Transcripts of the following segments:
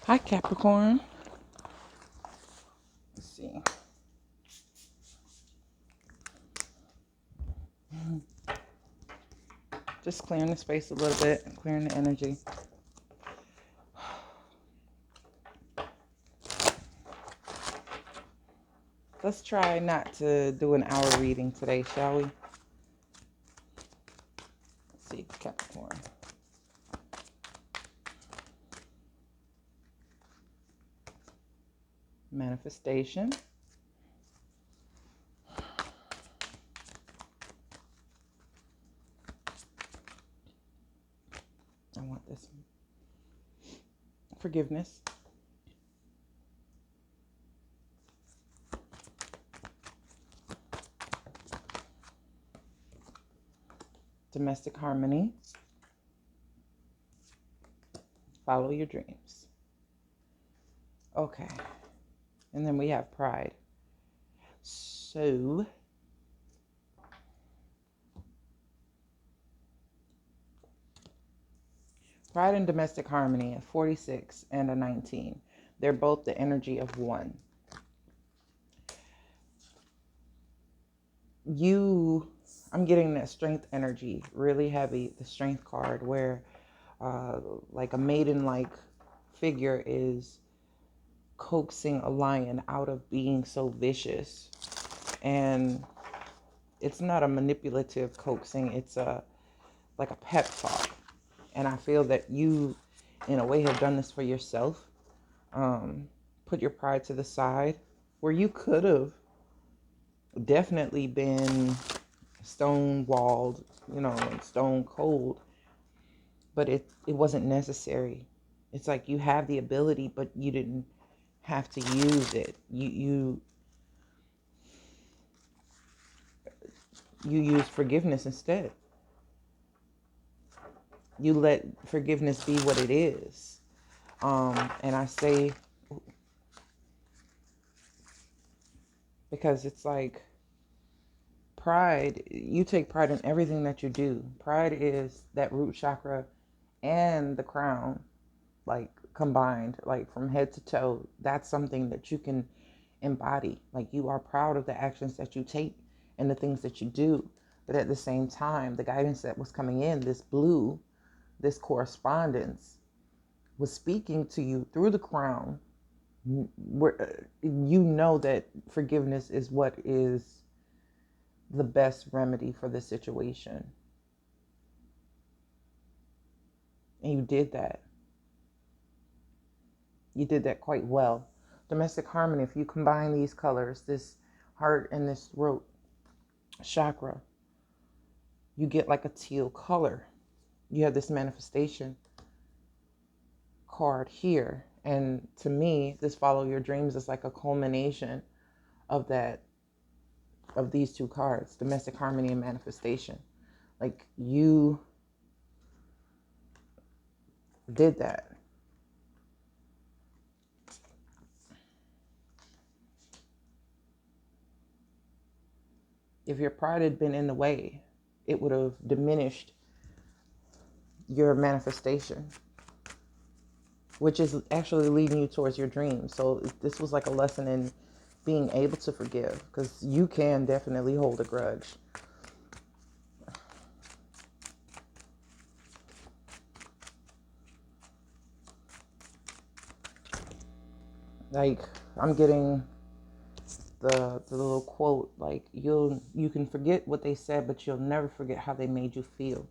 Hi, Capricorn. Let's see. Just clearing the space a little bit, clearing the energy. Let's try not to do an hour reading today, shall we? Let's see, Capricorn. Manifestation. I want this one. Forgiveness. Domestic harmony. Follow your dreams. Okay. And then we have pride. So, pride and domestic harmony, a 46 and a 19. They're both the energy of one. I'm getting that strength energy really heavy, the strength card, where like a maiden-like figure is coaxing a lion out of being so vicious. And it's not a manipulative coaxing, it's like a pep talk. And I feel that you, in a way, have done this for yourself. Put your pride to the side, where you could have definitely been stone walled, stone cold, but it wasn't necessary. It's like you have the ability, but you didn't have to use it. You use forgiveness instead. You let forgiveness be what it is. And I say, because it's like pride, you take pride in everything that you do. Pride is that root chakra and the crown, like combined, like from head to toe. That's something that you can embody. Like, you are proud of the actions that you take and the things that you do. But at the same time, the guidance that was coming in, this blue, this correspondence, was speaking to you through the crown, where you know that forgiveness is what is the best remedy for the situation. And you did that. You did that quite well. Domestic harmony, if you combine these colors, this heart and this throat chakra, you get like a teal color. You have this manifestation card here. And to me, this follow your dreams is like a culmination of that, of these two cards, domestic harmony and manifestation. Like, you did that. If your pride had been in the way, it would have diminished your manifestation, which is actually leading you towards your dreams. So this was like a lesson in being able to forgive, because you can definitely hold a grudge. Like, I'm getting the little quote, like, you can forget what they said, but you'll never forget how they made you feel.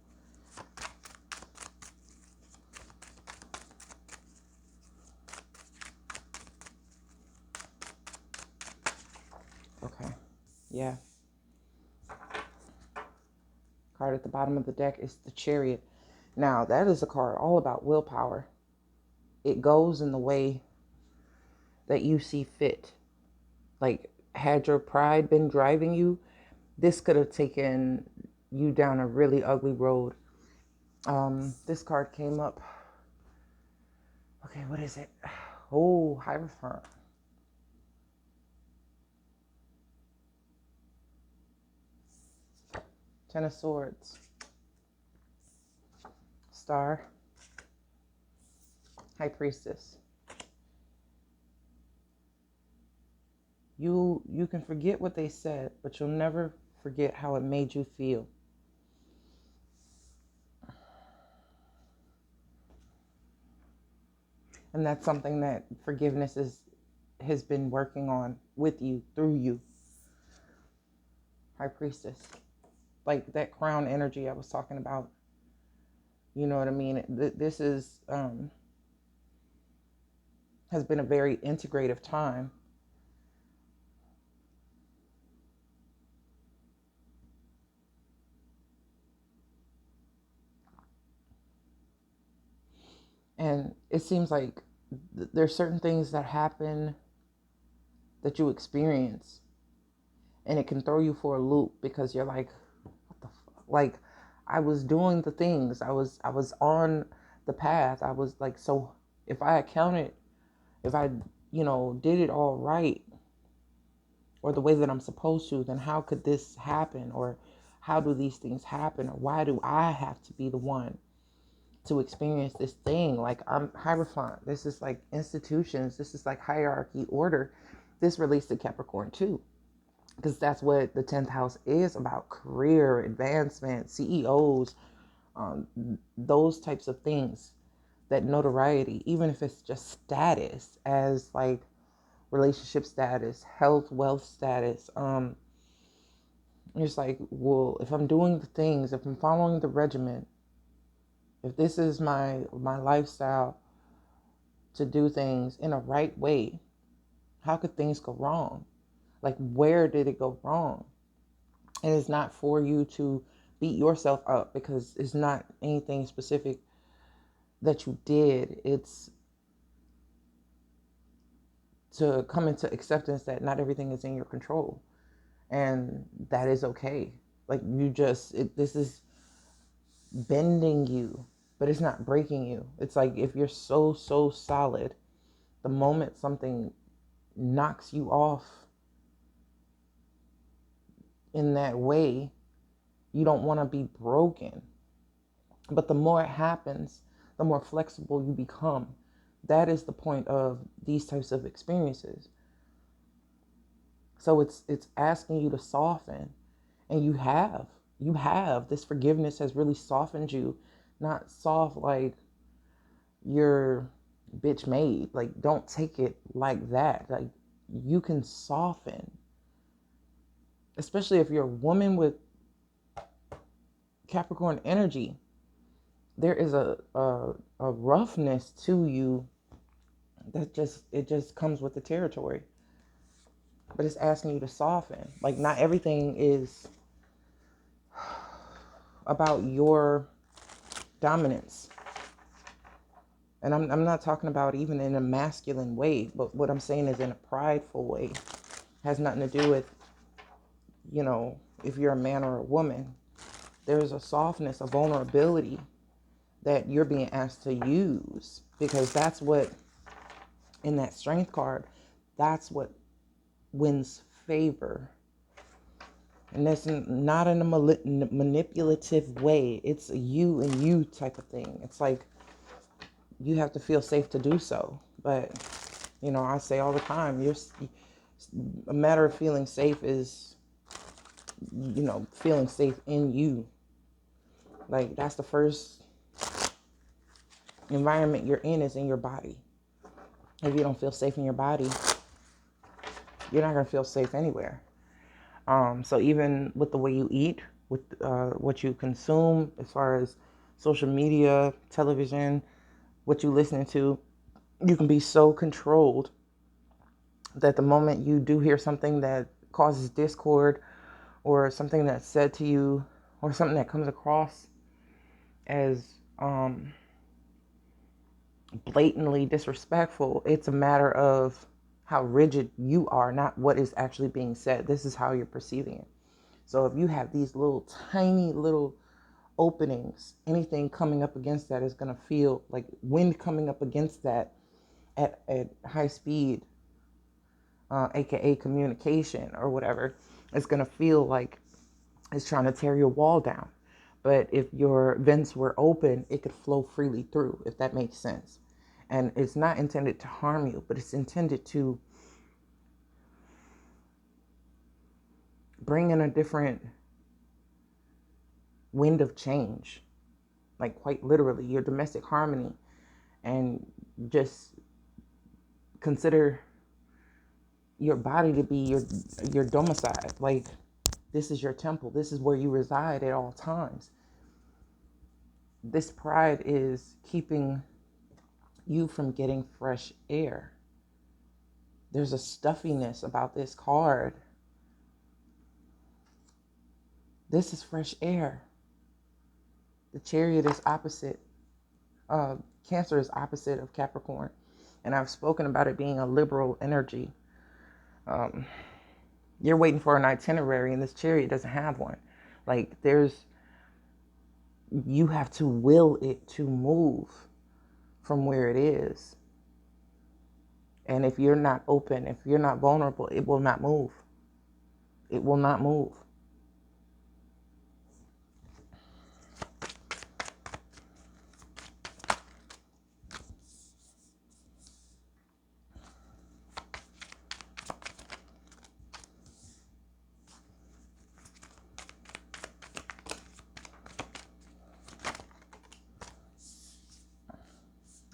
Okay. Yeah. Card at the bottom of the deck is the Chariot. Now, that is a card all about willpower. It goes in the way that you see fit. Like, had your pride been driving you, this could have taken you down a really ugly road. This card came up. Okay, what is it? Oh, Hierophant. Ten of Swords. Star. High Priestess. You can forget what they said, but you'll never forget how it made you feel. And that's something that forgiveness has been working on with you, through you, High Priestess. Like that crown energy I was talking about. You know what I mean? This is has been a very integrative time. And it seems like there's certain things that happen that you experience, and it can throw you for a loop because you're like, what the fuck? Like, I was doing the things. I was on the path. I was like, so if I accounted, if I, did it all right, or the way that I'm supposed to, then how could this happen? Or how do these things happen? Or why do I have to be the one to experience this thing? Like, I'm Hierophant. This is like institutions. This is like hierarchy, order. This relates to Capricorn too, because that's what the 10th house is about: career advancement, CEOs, those types of things. That notoriety, even if it's just status, as like relationship status, health, wealth status. It's like, well, if I'm doing the things, if I'm following the regimen, if this is my lifestyle to do things in a right way, how could things go wrong? Like, where did it go wrong? And it's not for you to beat yourself up because it's not anything specific that you did. It's to come into acceptance that not everything is in your control, and that is okay. Like, this is bending you, but it's not breaking you. It's like, if you're so solid, the moment something knocks you off in that way, you don't want to be broken. But the more it happens, the more flexible you become. That is the point of these types of experiences. So it's asking you to soften, and you have this forgiveness has really softened you. Not soft like you're bitch made. Like, don't take it like that. Like, you can soften, especially if you're a woman with Capricorn energy. There is a roughness to you that just comes with the territory. But it's asking you to soften. Like, not everything is about your dominance. And I'm not talking about even in a masculine way, but what I'm saying is in a prideful way. Has nothing to do with, if you're a man or a woman. There's a softness, a vulnerability that you're being asked to use, because that's what, in that strength card, that's what wins favor. And that's not in a manipulative way. It's a you and you type of thing. It's like, you have to feel safe to do so. But, I say all the time, a matter of feeling safe is, feeling safe in you. Like, that's the first environment you're in, is in your body. If you don't feel safe in your body, you're not going to feel safe anywhere. So even with the way you eat, with what you consume, as far as social media, television, what you listen to, you can be so controlled that the moment you do hear something that causes discord, or something that's said to you, or something that comes across as blatantly disrespectful, it's a matter of how rigid you are, not what is actually being said. This is how you're perceiving it. So if you have these little tiny little openings, anything coming up against that is going to feel like wind coming up against that at high speed, aka communication or whatever. It's going to feel like it's trying to tear your wall down. But if your vents were open, it could flow freely through, if that makes sense. And it's not intended to harm you, but it's intended to bring in a different wind of change, like quite literally your domestic harmony, and just consider your body to be your domicile. Like, this is your temple. This is where you reside at all times. This pride is keeping you from getting fresh air. There's a stuffiness about this card. This is fresh air. The Chariot is opposite. Cancer is opposite of Capricorn. And I've spoken about it being a liberal energy. You're waiting for an itinerary, and this Chariot doesn't have one. Like, you have to will it to move from where it is. And if you're not open, if you're not vulnerable, it will not move. It will not move.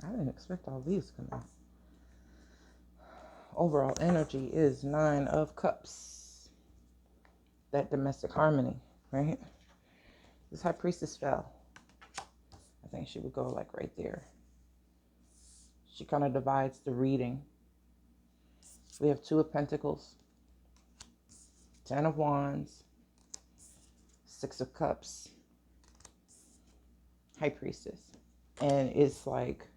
I didn't expect all these to come out. Overall energy is 9 of Cups. That domestic harmony, right? This High Priestess fell. I think she would go like right there. She kind of divides the reading. We have 2 of Pentacles, 10 of Wands, 6 of Cups, High Priestess. And it's like,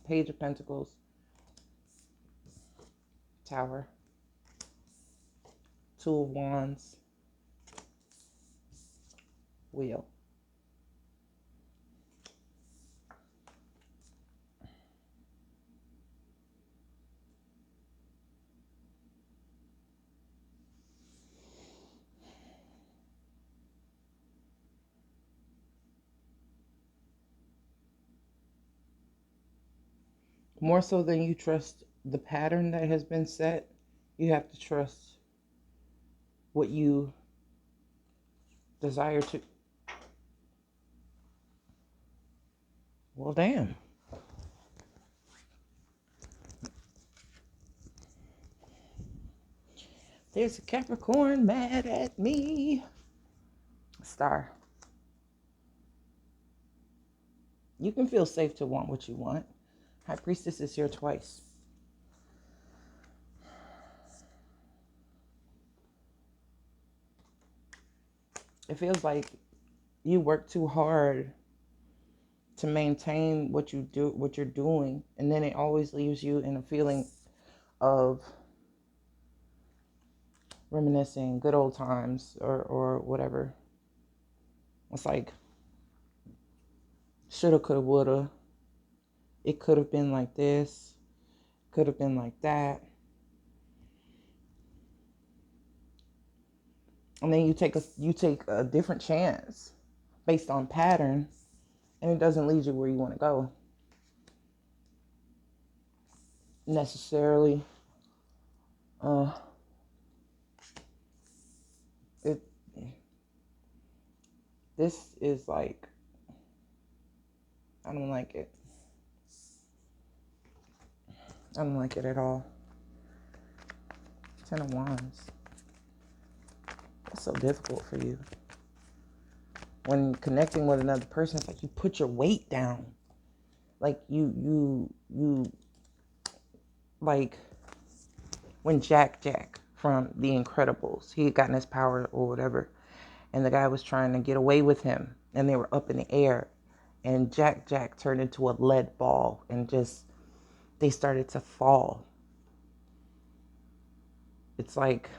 Page of Pentacles, Tower, 2 of Wands, Wheel. More so than you trust the pattern that has been set, you have to trust what you desire to. Well, damn. There's a Capricorn mad at me. Star. You can feel safe to want what you want. High Priestess is here twice. It feels like you work too hard to maintain what you're doing, and then it always leaves you in a feeling of reminiscing good old times or whatever. It's like shoulda, coulda, woulda. It could have been like this, could have been like that. And then you take a different chance based on pattern, and it doesn't lead you where you want to go necessarily. This is like, I don't like it. I don't like it at all. 10 of Wands. That's so difficult for you. When connecting with another person, it's like you put your weight down. Like you like when Jack from The Incredibles, he had gotten his power or whatever, and the guy was trying to get away with him, and they were up in the air, and Jack turned into a lead ball, and just they started to fall. It's like,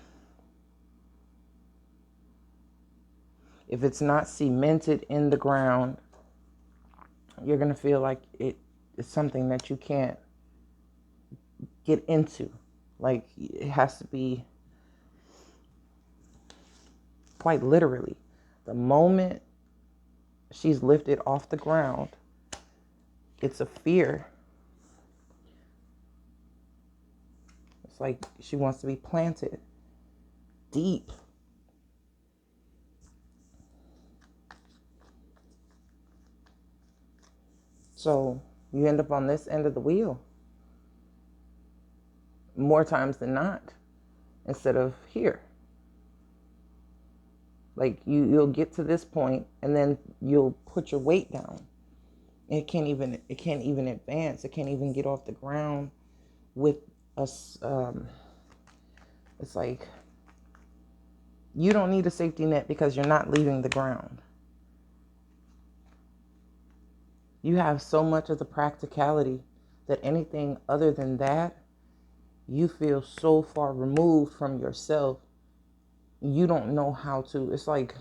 if it's not cemented in the ground, you're going to feel like it is something that you can't get into. Like, it has to be, quite literally, the moment She's lifted off the ground. It's a fear. It's like she wants to be planted deep. So you end up on this end of the wheel more times than not, instead of here. Like you'll get to this point and then you'll put your weight down. It can't even advance. It can't even get off the ground with us. It's like you don't need a safety net because you're not leaving the ground. You have so much of the practicality that anything other than that, you feel so far removed from yourself. You don't know how to. It's like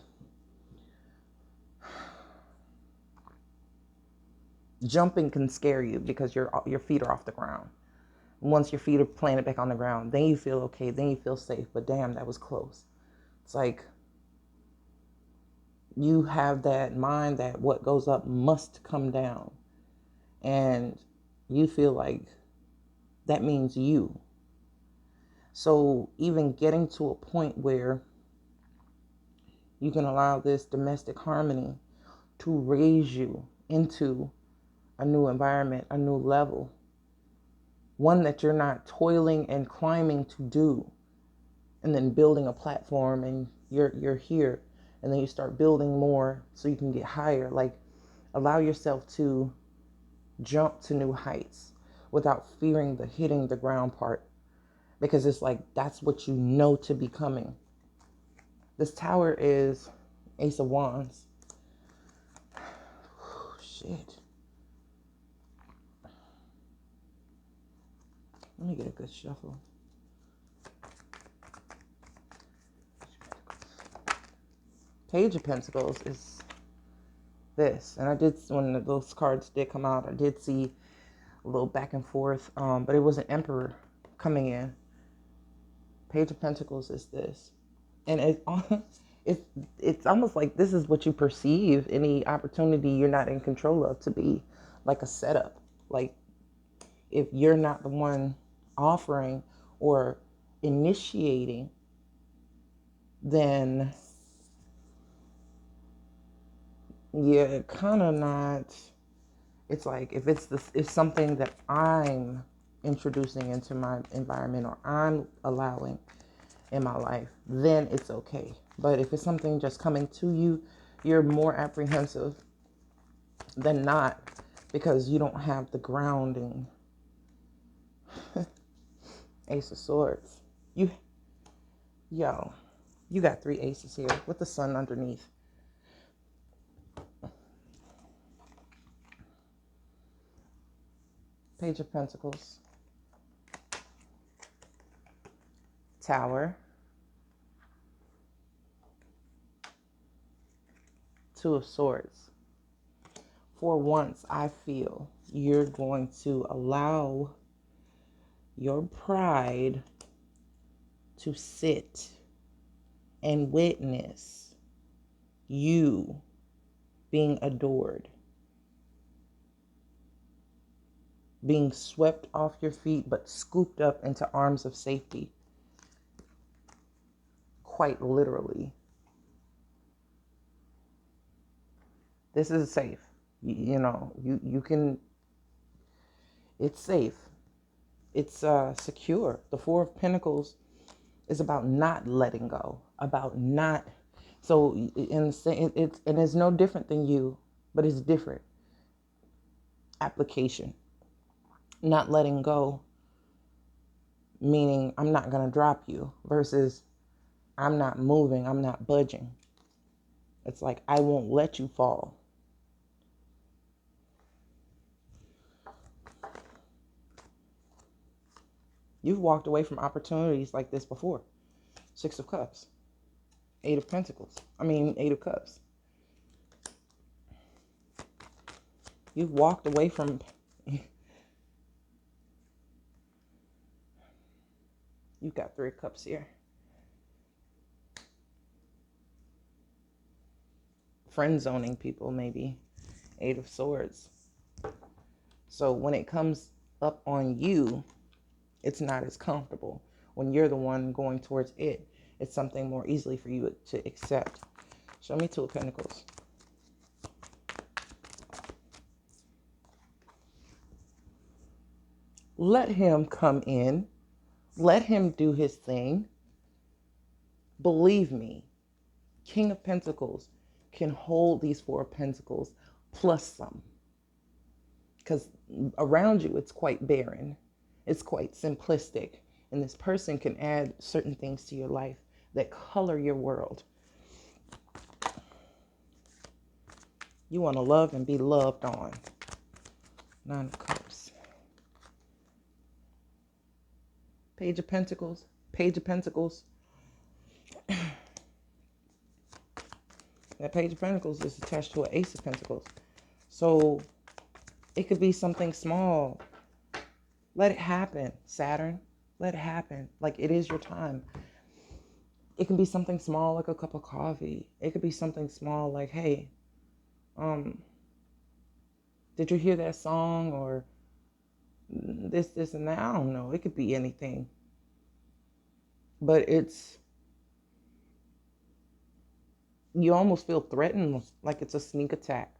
jumping can scare you because your feet are off the ground. Once your feet are planted back on the ground, then you feel okay, then you feel safe. But damn, that was close. It's like you have that mind that what goes up must come down. And you feel like that means you. So even getting to a point where you can allow this domestic harmony to raise you into a new environment, a new level, one that you're not toiling and climbing to do, and then building a platform, and you're here, and then you start building more so you can get higher. Like, allow yourself to jump to new heights without fearing the hitting the ground part, because it's like that's what you know to be coming. This tower is Ace of Wands. Shit. Let me get a good shuffle. Page of Pentacles is this. And I did, when those cards did come out, I did see a little back and forth. But it was an Emperor coming in. Page of Pentacles is this. And it's almost like this is what you perceive any opportunity you're not in control of to be like a setup. Like, if you're not the one offering or initiating, then you're kind of not. It's like if it's something that I'm introducing into my environment or I'm allowing in my life, then it's okay. But if it's something just coming to you, you're more apprehensive than not, because you don't have the grounding. Ace of Swords. You got 3 aces here with the sun underneath. Page of Pentacles. Tower. 2 of Swords. For once, I feel you're going to allow your pride to sit and witness you being adored, being swept off your feet but scooped up into arms of safety, quite literally. This is safe. You can, it's safe. It's secure. The 4 of Pentacles is about not letting go, about not. So it's no different than you, but it's different. Application. Not letting go, meaning I'm not going to drop you, versus I'm not moving, I'm not budging. It's like I won't let you fall. You've walked away from opportunities like this before. 6 of Cups. 8 of Pentacles. 8 of Cups. You've walked away from... You've got 3 cups here. friend zoning people, maybe. Eight of Swords. So when it comes up on you, it's not as comfortable. When you're the one going towards it, it's something more easily for you to accept. Show me Two of Pentacles. Let him come in. Let him do his thing. Believe me, King of Pentacles can hold these Four of Pentacles plus some. Because around you, it's quite barren. It's quite simplistic. And this person can add certain things to your life that color your world. You want to love and be loved on. Nine of Cups. Page of Pentacles. Page of Pentacles. That Page of Pentacles is attached to an Ace of Pentacles. So it could be something small. Let it happen, Saturn. Let it happen. Like, it is your time. It can be something small like a cup of coffee. It could be something small like, hey, did you hear that song? Or this, and that. I don't know. It could be anything. But you almost feel threatened, like it's a sneak attack.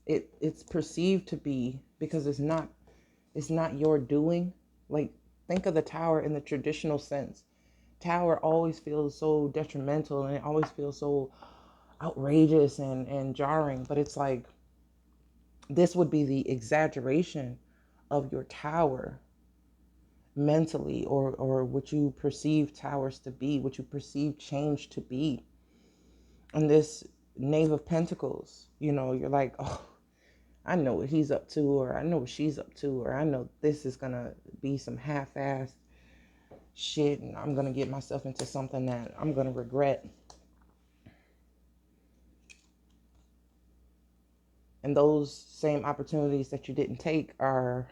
It's perceived to be, because it's not your doing. Like, think of the Tower in the traditional sense. Tower always feels so detrimental, and it always feels so outrageous and jarring. But it's like, this would be the exaggeration of your tower mentally, or what you perceive towers to be, what you perceive change to be. And this Knave of Pentacles, you're like, oh, I know what he's up to, or I know what she's up to, or I know this is going to be some half-assed shit, and I'm going to get myself into something that I'm going to regret. And those same opportunities that you didn't take are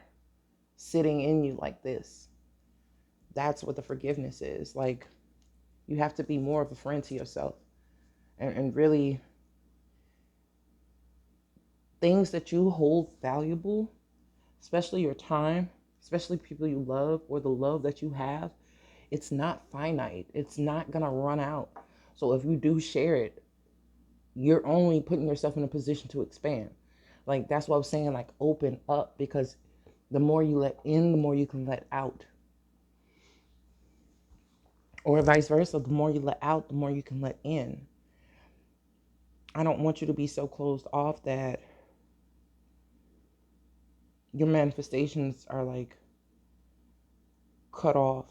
sitting in you like this. That's what the forgiveness is. Like, you have to be more of a friend to yourself. And really, things that you hold valuable, especially your time, especially people you love, or the love that you have, it's not finite. It's not going to run out. So if you do share it, you're only putting yourself in a position to expand. Like, that's what I was saying, like, open up, because the more you let in, the more you can let out. Or vice versa, the more you let out, the more you can let in. I don't want you to be so closed off that your manifestations are like cut off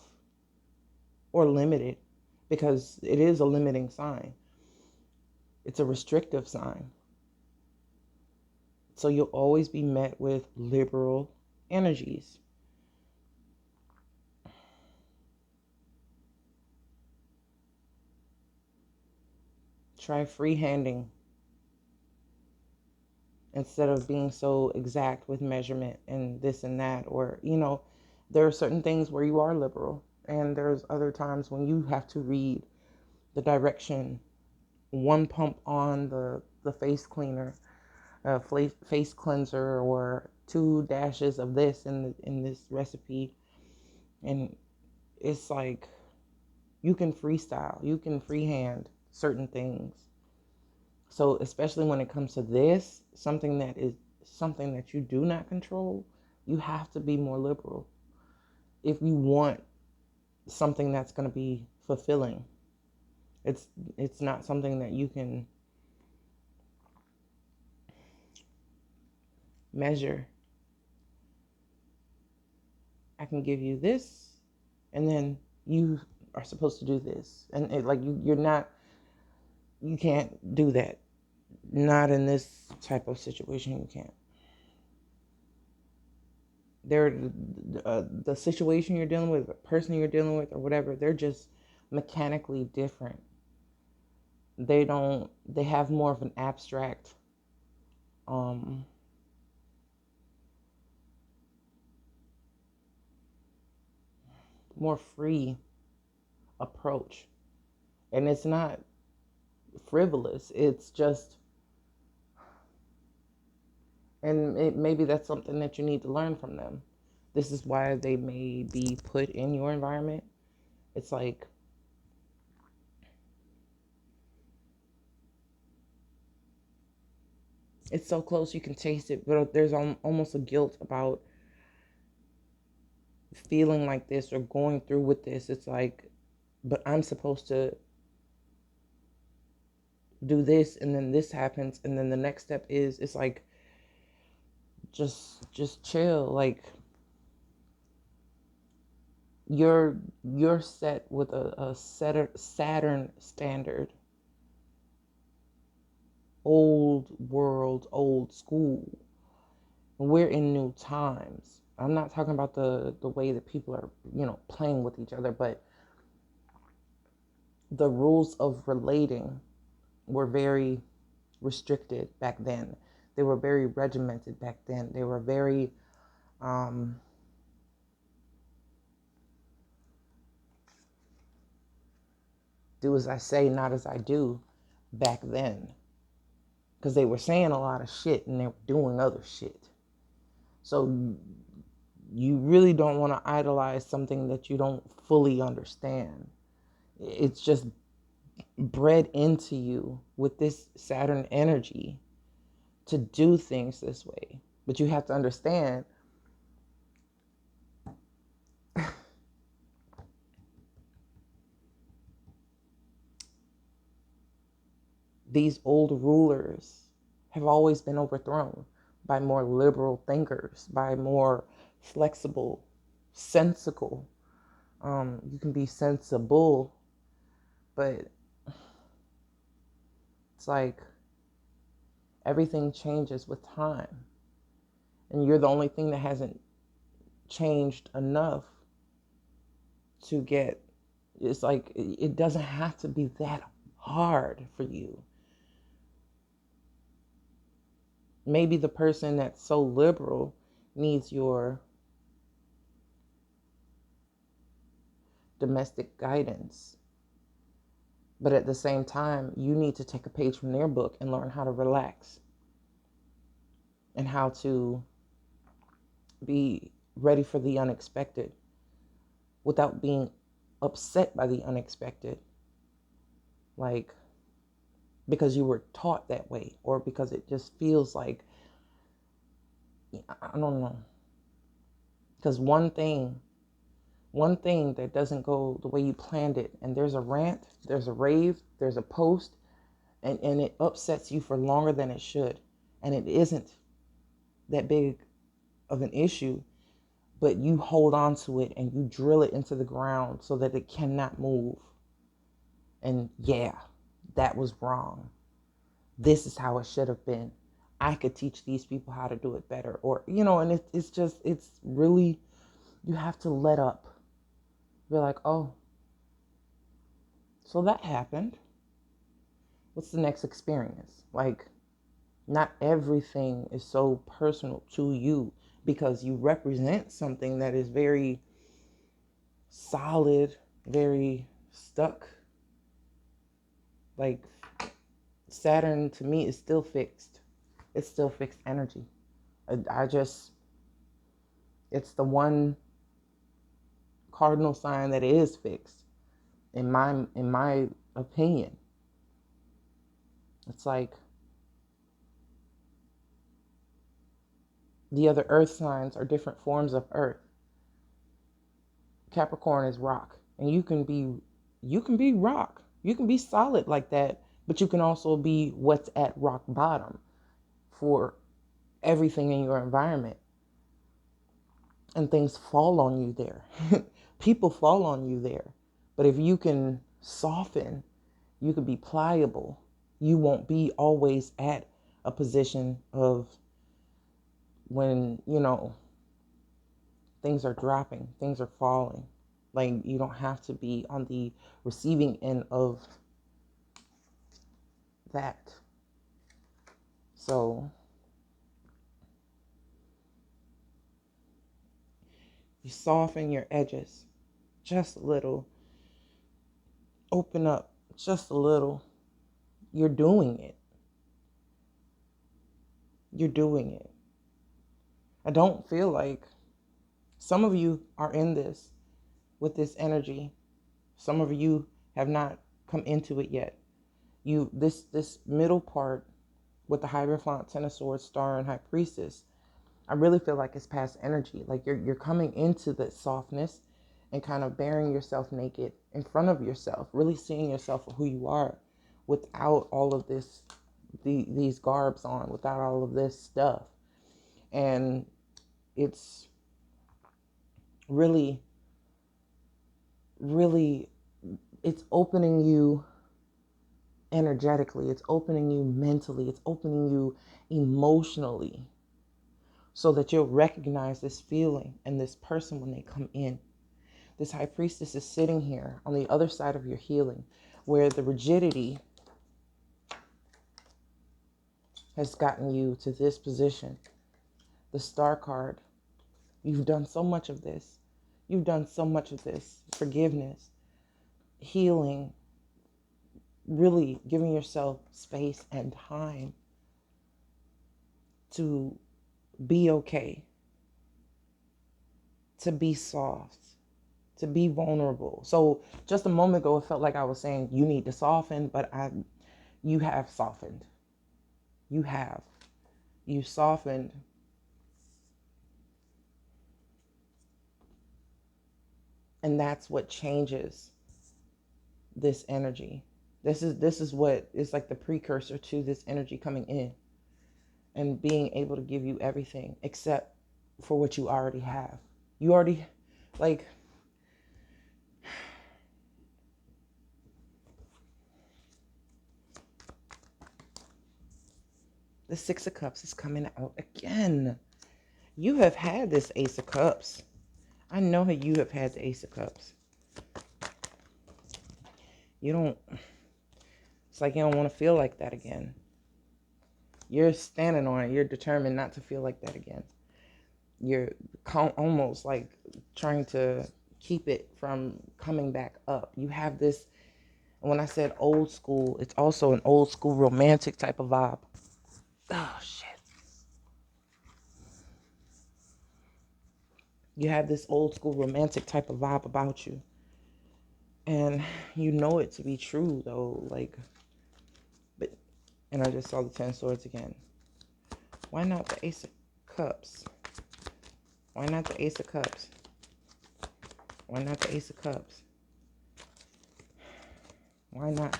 or limited, because it is a limiting sign. It's a restrictive sign. So you'll always be met with liberal energies. Try freehanding instead of being so exact with measurement and this and that. Or, there are certain things where you are liberal, and there's other times when you have to read the direction. One pump on the face cleaner, face cleanser, or 2 dashes of this in this recipe. And it's like, you can freestyle, you can freehand certain things. So especially when it comes to this, something that you do not control, you have to be more liberal if you want something that's going to be fulfilling. It's not something that you can measure. I can give you this, and then you are supposed to do this, and you can't do that. Not in this type of situation. You can't. The situation you're dealing with, the person you're dealing with, or whatever, they're just mechanically different. They have more of an abstract more free approach. And it's not frivolous. It's just, and maybe that's something that you need to learn from them. This is why they may be put in your environment. It's like, it's so close you can taste it, but there's almost a guilt about feeling like this or going through with this. It's like, but I'm supposed to do this, and then this happens, and then the next step is, it's like, just chill. Like, you're set with a Saturn standard, old world, old school. We're in new times. I'm not talking about the way that people are, playing with each other, but the rules of relating were very restricted back then. They were very regimented back then. They were very do as I say, not as I do back then. Because they were saying a lot of shit and they were doing other shit. So you really don't want to idolize something that you don't fully understand. It's just bred into you with this Saturn energy to do things this way. But you have to understand these old rulers have always been overthrown by more liberal thinkers, by more flexible, sensical. You can be sensible, but it's like everything changes with time. And you're the only thing that hasn't changed enough to get, it's like, it doesn't have to be that hard for you. Maybe the person that's so liberal needs your domestic guidance. But at the same time, you need to take a page from their book and learn how to relax and how to be ready for the unexpected without being upset by the unexpected. Like, because you were taught that way, or because it just feels like, I don't know. Because one thing that doesn't go the way you planned it, and there's a rant, there's a rave, there's a post, and it upsets you for longer than it should. And it isn't that big of an issue, but you hold on to it and you drill it into the ground so that it cannot move. And yeah, that was wrong. This is how it should have been. I could teach these people how to do it better. Or, and it's really, you have to let up. You're like, oh, so that happened. What's the next experience? Like, not everything is so personal to you because you represent something that is very solid, very stuck. Like, Saturn to me is still fixed. It's still fixed energy. It's the one cardinal sign that is fixed in my opinion. It's like the other earth signs are different forms of earth. Capricorn is rock, and you can be rock. You can be solid like that, but you can also be what's at rock bottom for everything in your environment. And things fall on you there. People fall on you there. But if you can soften, you can be pliable, you won't be always at a position of when, things are dropping, things are falling. Like, you don't have to be on the receiving end of that. So you soften your edges. just a little. Open up just a little. You're doing it. You're doing it. I don't feel like some of you are in this with this energy. Some of you have not come into it yet. This middle part with the Hierophant, Ten of Swords, Star, and High Priestess, I really feel like it's past energy. Like you're coming into the softness and kind of bearing yourself naked in front of yourself, really seeing yourself for who you are without all of this, these garbs on, without all of this stuff. And it's really, really, it's opening you energetically, it's opening you mentally, it's opening you emotionally, so that you'll recognize this feeling and this person when they come in. This High Priestess is sitting here on the other side of your healing, where the rigidity has gotten you to this position. The Star card, you've done so much of this. You've done so much of this. Forgiveness, healing, really giving yourself space and time to be okay, to be soft, to be vulnerable. So just a moment ago, it felt like I was saying you need to soften, but you have softened. You have. You softened. And that's what changes this energy. This is what is like the precursor to this energy coming in and being able to give you everything except for what you already have. You already, like, the Six of Cups is coming out again. You have had this Ace of Cups. I know that you have had the Ace of Cups. You don't, it's like you don't want to feel like that again. You're standing on it. You're determined not to feel like that again. You're almost like trying to keep it from coming back up. You have this, when I said old school, it's also an old school romantic type of vibe. Oh, shit. You have this old school romantic type of vibe about you. And you know it to be true, though. Like, but, and I just saw the 10 swords again. Why not the Ace of Cups? Why not the Ace of Cups? Why not the Ace of Cups? Why not?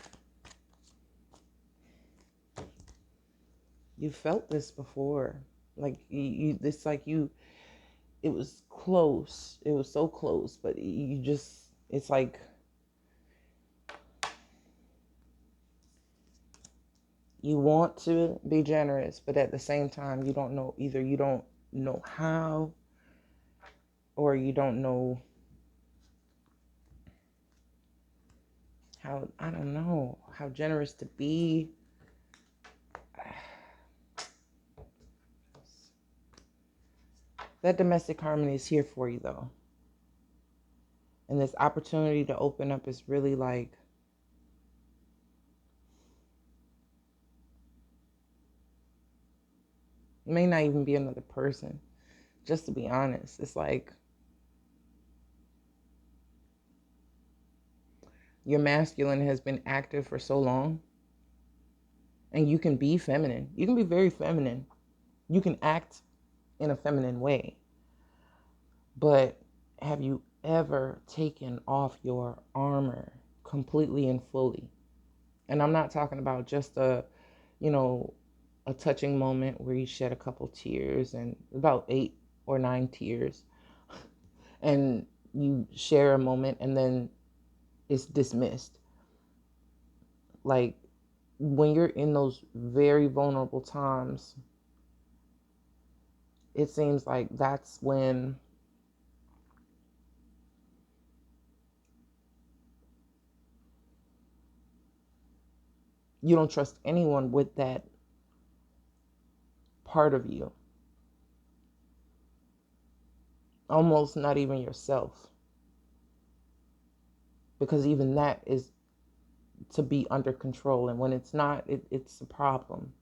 You felt this before. Like, it's like you, it was close. It was so close, but you just, it's like, you want to be generous, but at the same time, you don't know, either you don't know how, or you don't know how, I don't know, how generous to be. That domestic harmony is here for you, though. And this opportunity to open up is really like, it may not even be another person. Just to be honest, it's like your masculine has been active for so long, and you can be feminine. You can be very feminine. You can act in a feminine way. But have you ever taken off your armor completely and fully? And I'm not talking about just a touching moment where you shed a couple tears, and about 8 or 9 tears, and you share a moment and then it's dismissed. Like, when you're in those very vulnerable times, it seems like that's when you don't trust anyone with that part of you. Almost not even yourself. because even that is to be under control. And when it's not, it's a problem.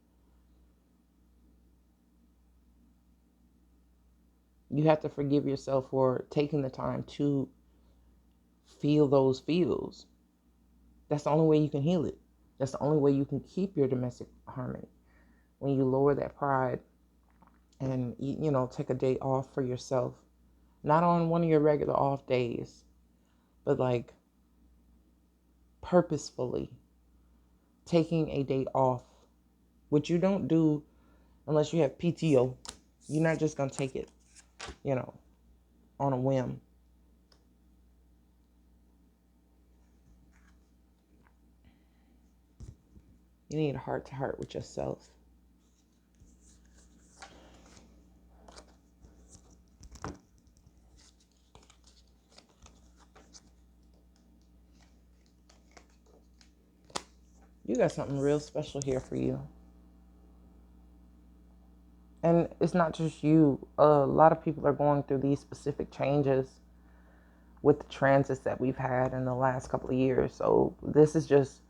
You have to forgive yourself for taking the time to feel those feels. That's the only way you can heal it. That's the only way you can keep your domestic harmony. When you lower that pride and, take a day off for yourself, not on one of your regular off days, but like purposefully taking a day off, which you don't do unless you have PTO. You're not just going to take it, on a whim. You need a heart to heart with yourself. You got something real special here for you. And it's not just you. A lot of people are going through these specific changes with the transits that we've had in the last couple of years. So this is just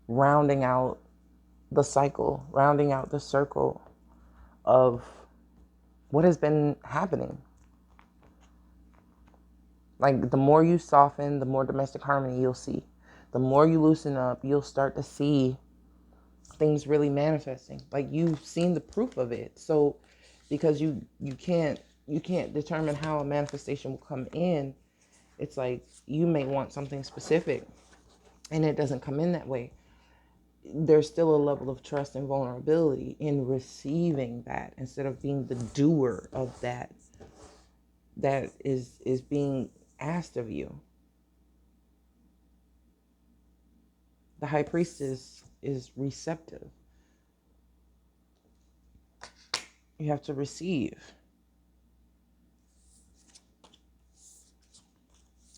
rounding out the cycle, rounding out the circle of what has been happening. Like, the more you soften, the more domestic harmony you'll see. The more you loosen up, you'll start to see things really manifesting. Like, you've seen the proof of it. So because you can't determine how a manifestation will come in, it's like you may want something specific and it doesn't come in that way. There's still a level of trust and vulnerability in receiving that, instead of being the doer of that is being asked of you. The high priestess is receptive. You have to receive.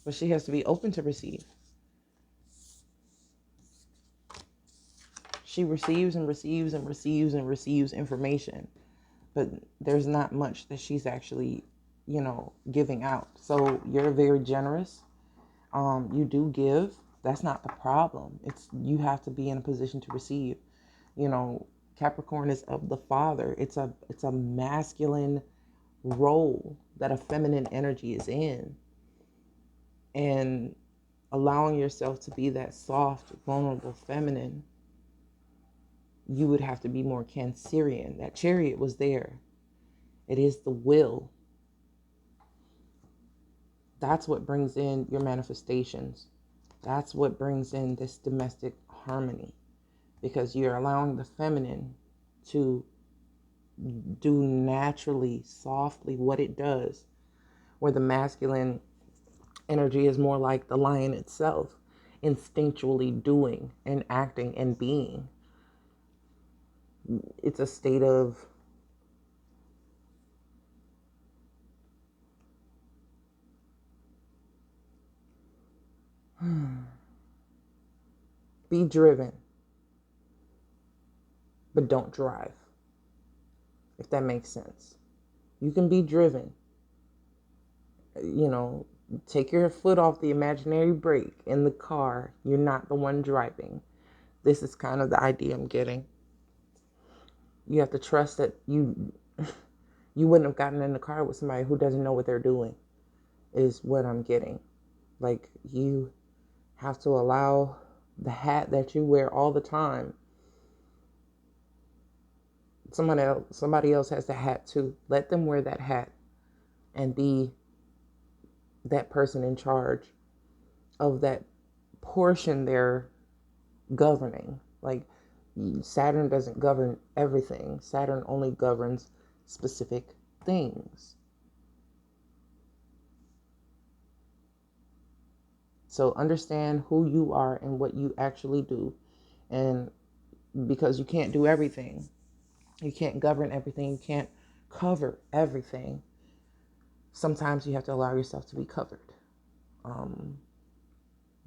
But she has to be open to receive. She receives and receives and receives and receives information, but there's not much that she's actually, giving out. So you're very generous. You do give. That's not the problem. It's, you have to be in a position to receive. Capricorn is of the father. It's a masculine role that a feminine energy is in. And allowing yourself to be that soft, vulnerable feminine, you would have to be more Cancerian. That Chariot was there. It is the will. That's what brings in your manifestations. That's what brings in this domestic harmony, because you're allowing the feminine to do naturally, softly what it does, where the masculine energy is more like the lion itself, instinctually doing and acting and being. It's a state of be driven, but don't drive, if that makes sense. You can be driven, take your foot off the imaginary brake in the car. You're not the one driving. This is kind of the idea I'm getting. You have to trust that you wouldn't have gotten in the car with somebody who doesn't know what they're doing, is what I'm getting. Like, you have to allow the hat that you wear all the time. Somebody else has the hat too. Let them wear that hat and be that person in charge of that portion they're governing. Like, Saturn doesn't govern everything. Saturn only governs specific things. So understand who you are and what you actually do. And because you can't do everything, you can't govern everything, you can't cover everything, sometimes you have to allow yourself to be covered.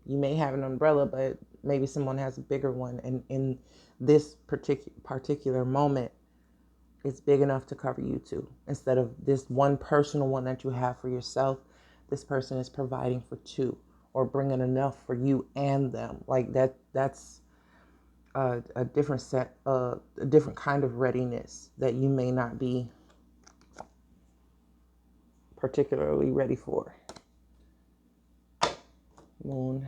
You may have an umbrella, but maybe someone has a bigger one. And in this particular moment, it's big enough to cover you too. Instead of this one personal one that you have for yourself, this person is providing for two or bringing enough for you and them. Like that's a different set, a different kind of readiness that you may not be particularly ready for. Moon,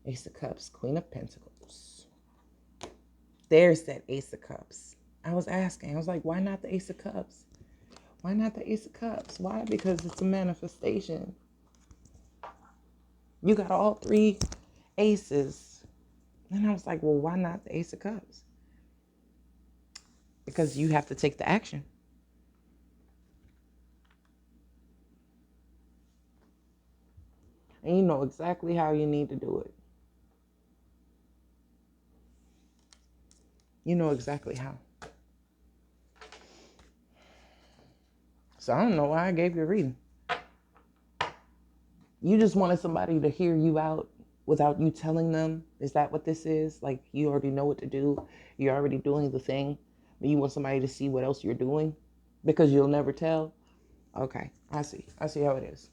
Ace of Cups, Queen of Pentacles. There's that Ace of Cups. I was asking, I was like, why not the Ace of Cups? Why not the Ace of Cups? Why? Because it's a manifestation. You got all three aces. And I was like, well, why not the Ace of Cups? Because you have to take the action. And you know exactly how you need to do it. You know exactly how. So I don't know why I gave you a reading. You just wanted somebody to hear you out without you telling them. Is that what this is? Like, you already know what to do. You're already doing the thing. But you want somebody to see what else you're doing because you'll never tell. Okay, I see. I see how it is.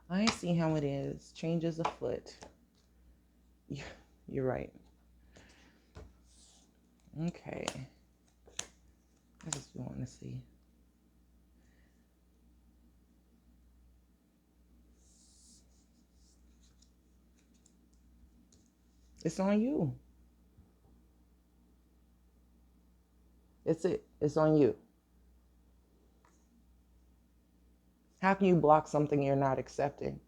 I see how it is. Changes afoot. You're right. Okay. I just want to see. It's on you. It's it. It's on you. How can you block something you're not accepting?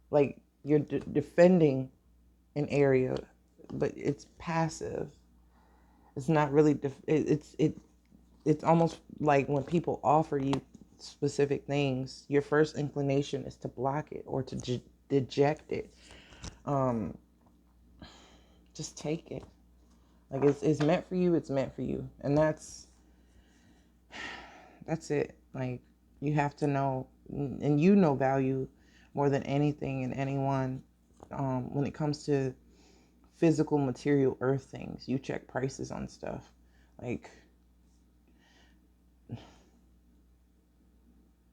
Like, you're defending an area, but it's passive. It's not really. It's almost like when people offer you specific things, your first inclination is to block it or to deject it. Just take it. Like, it's meant for you. It's meant for you, and that's it. Like, you have to know, and you know value more than anything and anyone. When it comes to physical, material, earth things, you check prices on stuff. Like,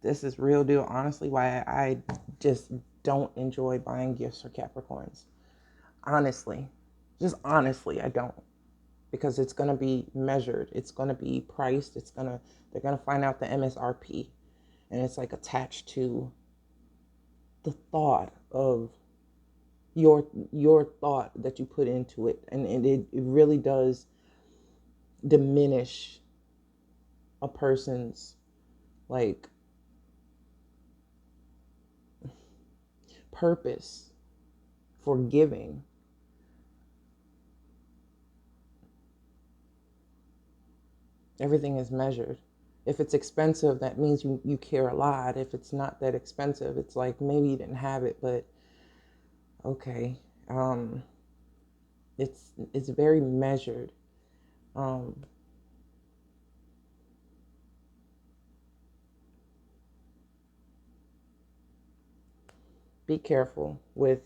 this is real deal. Honestly, why I just don't enjoy buying gifts for Capricorns. Honestly, just honestly, I don't. Because it's going to be measured. It's going to be priced. They're going to find out the MSRP. And it's like attached to the thought of your thought that you put into it. And it really does diminish a person's, like, purpose for giving. Everything is measured. If it's expensive, that means you care a lot. If it's not that expensive, it's like, maybe you didn't have it, but okay. It's very measured. Be careful with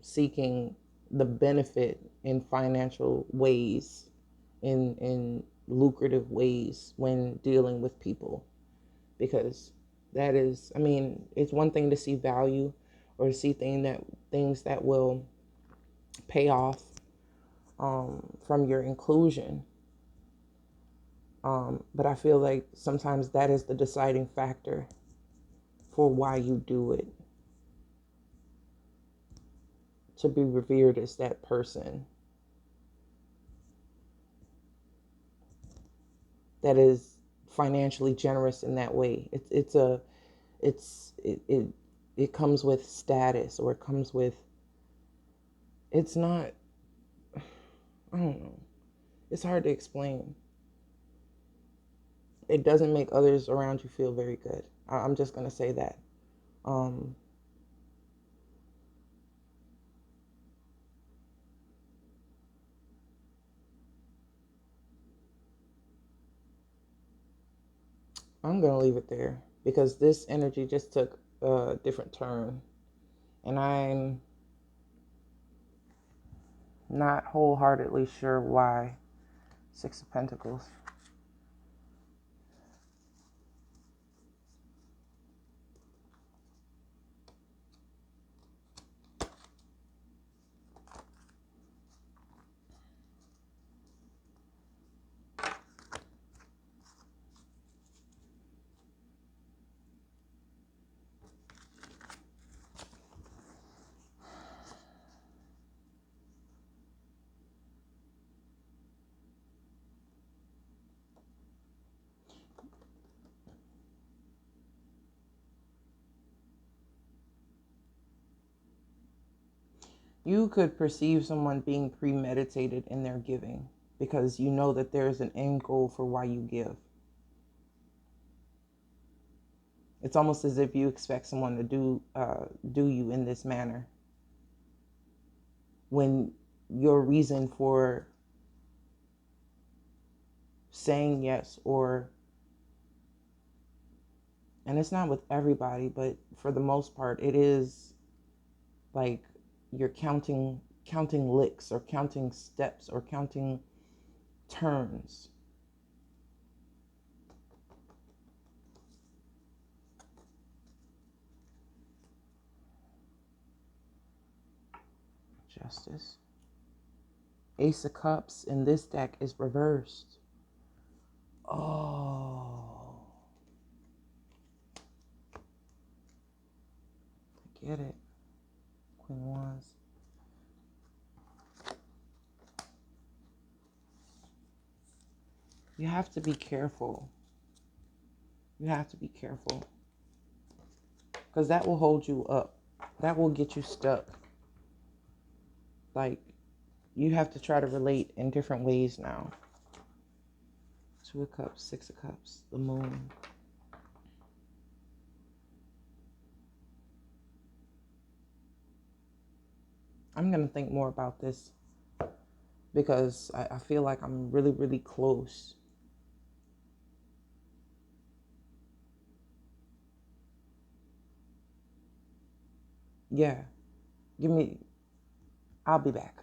seeking the benefit in financial ways, in lucrative ways when dealing with people, because that is, I mean, it's one thing to see value or to see things that will pay off from your inclusion. But I feel like sometimes that is the deciding factor for why you do it. To be revered as that person that is financially generous in that way. It comes with status, or it comes with, it's not, I don't know. It's hard to explain. It doesn't make others around you feel very good. I'm just going to say that. I'm going to leave it there because this energy just took a different turn. And I'm not wholeheartedly sure why. Six of Pentacles. You could perceive someone being premeditated in their giving because you know that there's an end goal for why you give. It's almost as if you expect someone to do you in this manner, when your reason for saying yes, or, and it's not with everybody, but for the most part it is like you're counting licks, or counting steps, or counting turns. Justice. Ace of Cups in this deck is reversed. Oh, I get it. Queen Wands. You have to be careful. You have to be careful. Because that will hold you up. That will get you stuck. Like, you have to try to relate in different ways now. Two of Cups, Six of Cups, the Moon. I'm going to think more about this because I feel like I'm really, really close. Yeah. I'll be back.